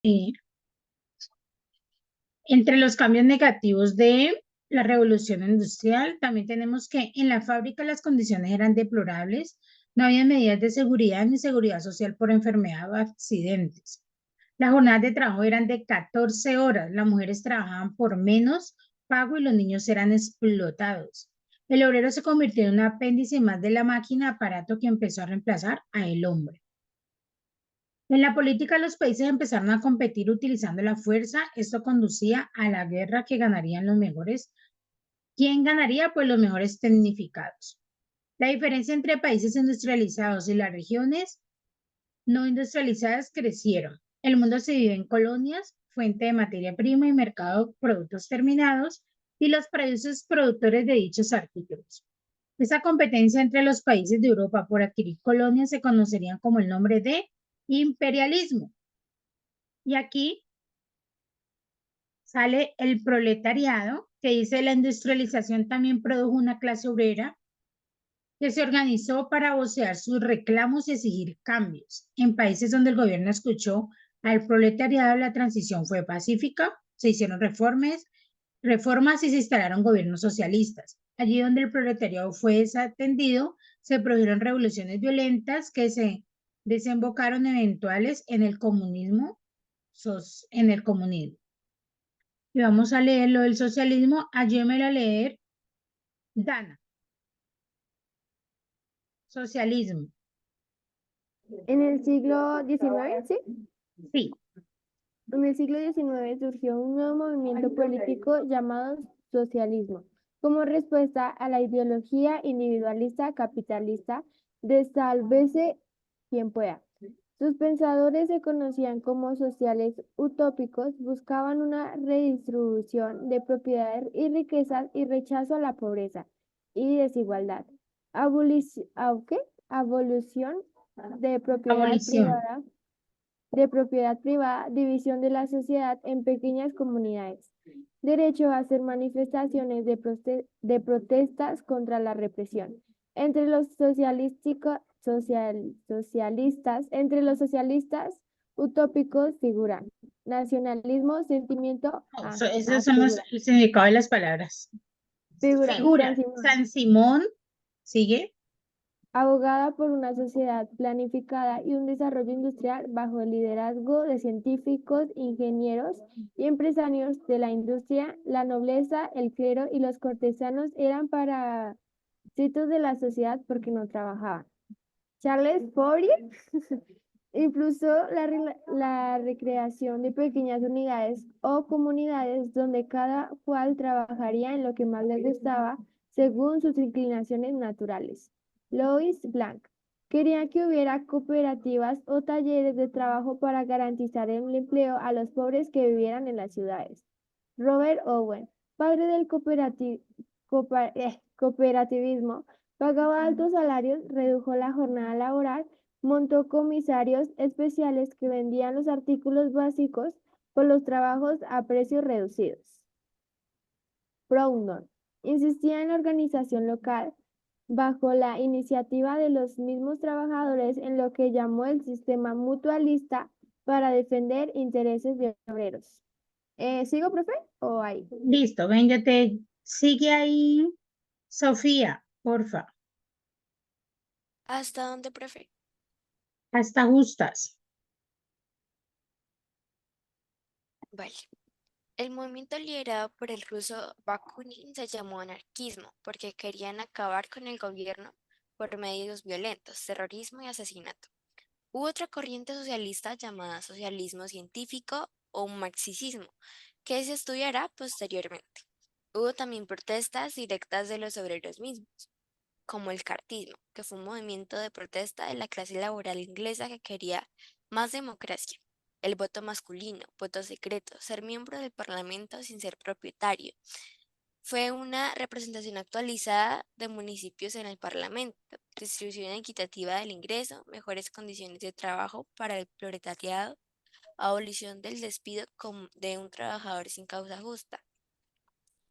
Eh, Entre los cambios negativos de la revolución industrial, también tenemos que en la fábrica las condiciones eran deplorables, no había medidas de seguridad ni seguridad social por enfermedad o accidentes. Las jornadas de trabajo eran de 14 horas, las mujeres trabajaban por menos pago y los niños eran explotados. El obrero se convirtió en un apéndice más de la máquina, aparato que empezó a reemplazar a el hombre. En la política, los países empezaron a competir utilizando la fuerza. Esto conducía a la guerra que ganarían los mejores. ¿Quién ganaría? Pues los mejores tecnificados. La diferencia entre países industrializados y las regiones no industrializadas crecieron. El mundo se divide en colonias, fuente de materia prima y mercado de productos terminados, y los países productores de dichos artículos. Esa competencia entre los países de Europa por adquirir colonias se conocería como el nombre de imperialismo. Y aquí sale el proletariado, que dice la industrialización también produjo una clase obrera que se organizó para vocear sus reclamos y exigir cambios. En países donde el gobierno escuchó al proletariado, la transición fue pacífica, se hicieron reformas y se instalaron gobiernos socialistas. Allí donde el proletariado fue desatendido, se produjeron revoluciones violentas que se desembocaron eventuales en el comunismo. En el comunismo. Y vamos a leer lo del socialismo. Ayúdeme a leer, Dana. Socialismo. En el siglo XIX, ¿sí? Sí. En el siglo XIX surgió un nuevo movimiento político llamado socialismo, como respuesta a la ideología individualista capitalista de sálvese quien pueda. Sus pensadores se conocían como sociales utópicos, buscaban una redistribución de propiedades y riquezas y rechazo a la pobreza y desigualdad. ¿Qué? Abolición Abolición. de propiedad privada, división de la sociedad en pequeñas comunidades, derecho a hacer manifestaciones de protestas contra la represión. Entre los socialistas utópicos figuran nacionalismo, sentimiento, No, esos son el significado de las palabras. figuran San Figura. Simón. San Simón. Sigue. Abogada por una sociedad planificada y un desarrollo industrial bajo el liderazgo de científicos, ingenieros y empresarios de la industria, la nobleza, el clero y los cortesanos eran parásitos de la sociedad porque no trabajaban. Charles Fourier impulsó la recreación de pequeñas unidades o comunidades donde cada cual trabajaría en lo que más le gustaba según sus inclinaciones naturales. Louis Blanc quería que hubiera cooperativas o talleres de trabajo para garantizar el empleo a los pobres que vivieran en las ciudades. Robert Owen, padre del cooperativismo, pagaba altos salarios, redujo la jornada laboral, montó comisarios especiales que vendían los artículos básicos por los trabajos a precios reducidos. Proudhon insistía en la organización local bajo la iniciativa de los mismos trabajadores en lo que llamó el sistema mutualista para defender intereses de obreros. ¿Sigo, profe? ¿O ahí? Listo. Véngate. Sigue ahí, Sofía, porfa. ¿Hasta dónde, profe? Hasta justas. Vale. El movimiento liderado por el ruso Bakunin se llamó anarquismo porque querían acabar con el gobierno por medios violentos, terrorismo y asesinato. Hubo otra corriente socialista llamada socialismo científico o marxismo, que se estudiará posteriormente. Hubo también protestas directas de los obreros mismos, como el cartismo, que fue un movimiento de protesta de la clase laboral inglesa que quería más democracia, el voto masculino, voto secreto, ser miembro del parlamento sin ser propietario. Fue una representación actualizada de municipios en el parlamento, distribución equitativa del ingreso, mejores condiciones de trabajo para el proletariado, abolición del despido de un trabajador sin causa justa.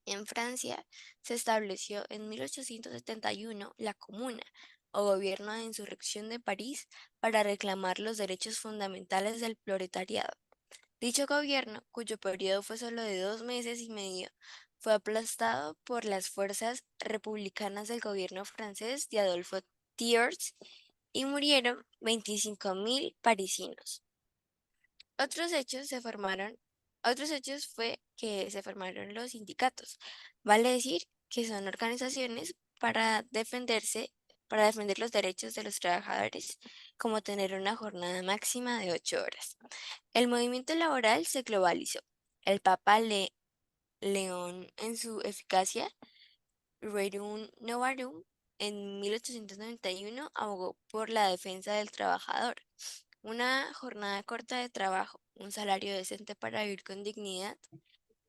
En Francia se estableció en 1871 la Comuna, o gobierno de insurrección de París, para reclamar los derechos fundamentales del proletariado. Dicho gobierno, cuyo periodo fue solo de 2 meses y medio, fue aplastado por las fuerzas republicanas del gobierno francés de Adolphe Thiers y murieron 25.000 parisinos. Otros hechos fue que se formaron los sindicatos, vale decir que son organizaciones para defender los derechos de los trabajadores, como tener una jornada máxima de 8 horas. El movimiento laboral se globalizó. El Papa León, en su eficacia, Rerum Novarum, en 1891, abogó por la defensa del trabajador. Una jornada corta de trabajo, un salario decente para vivir con dignidad,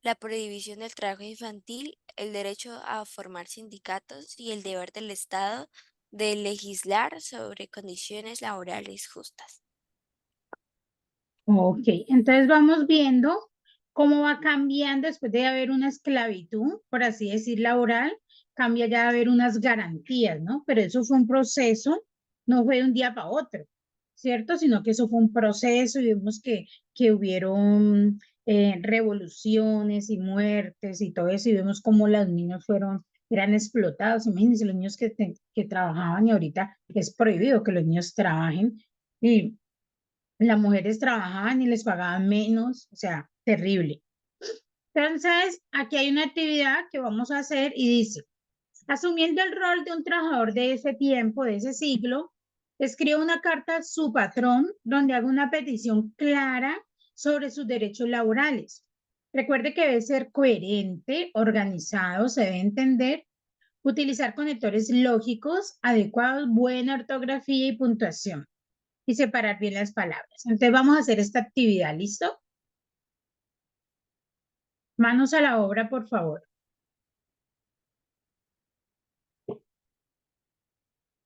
la prohibición del trabajo infantil, el derecho a formar sindicatos y el deber del Estado de legislar sobre condiciones laborales justas. Ok, entonces vamos viendo cómo va cambiando después de haber una esclavitud, por así decir, laboral, cambia ya a haber unas garantías, ¿no? Pero eso fue un proceso, no fue de un día para otro, ¿cierto? Sino que eso fue un proceso y vemos que hubieron revoluciones y muertes y todo eso, y vemos cómo los niños eran explotados. Imagínense los niños que trabajaban y ahorita es prohibido que los niños trabajen. Y las mujeres trabajaban y les pagaban menos, o sea, terrible. Entonces, aquí hay una actividad que vamos a hacer y dice, asumiendo el rol de un trabajador de ese tiempo, de ese siglo, escribe una carta a su patrón donde haga una petición clara sobre sus derechos laborales. Recuerde que debe ser coherente, organizado, se debe entender, utilizar conectores lógicos, adecuados, buena ortografía y puntuación y separar bien las palabras. Entonces vamos a hacer esta actividad, ¿listo? Manos a la obra, por favor.